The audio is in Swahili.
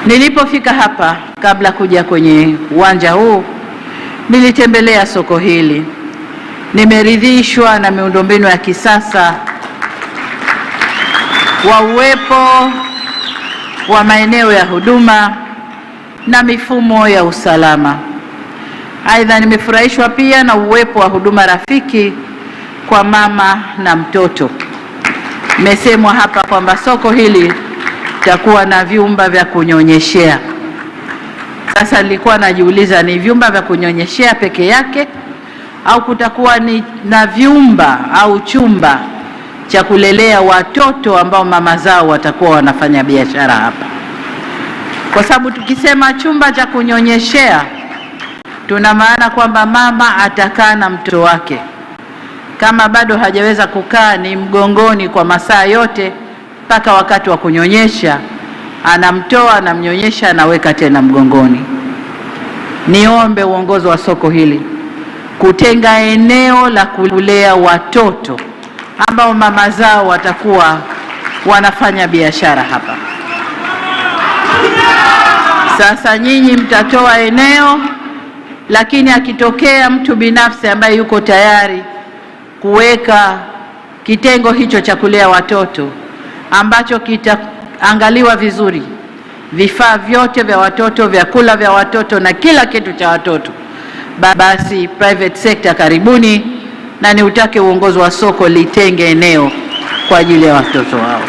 Nilipofika hapa, kabla kuja kwenye uwanja huu, nilitembelea soko hili. Nimeridhishwa na miundombinu ya kisasa wa uwepo wa maeneo ya huduma na mifumo ya usalama. Aidha, nimefurahishwa pia na uwepo wa huduma rafiki kwa mama na mtoto. Imesemwa hapa kwamba soko hili litakuwa na vyumba vya kunyonyeshea. Sasa nilikuwa najiuliza, ni vyumba vya kunyonyeshea peke yake au kutakuwa na vyumba au chumba cha kulelea watoto ambao mama zao watakuwa wanafanya biashara hapa? Kwa sababu tukisema chumba cha kunyonyeshea, tuna maana kwamba mama atakaa na mtoto wake. Kama bado hajaweza kukaa, ni mgongoni kwa masaa yote mpaka wakati wa kunyonyesha, anamtoa, anamnyonyesha, anaweka tena mgongoni. Niombe uongozi wa soko hili kutenga eneo la kulea watoto ambao mama zao watakuwa wanafanya biashara hapa. Sasa nyinyi mtatoa eneo, lakini akitokea mtu binafsi ambaye yuko tayari kuweka kitengo hicho cha kulea watoto ambacho kitaangaliwa vizuri, vifaa vyote vya watoto, vyakula vya watoto na kila kitu cha watoto, basi private sector karibuni, na niutake uongozi wa soko litenge eneo kwa ajili ya watoto wao.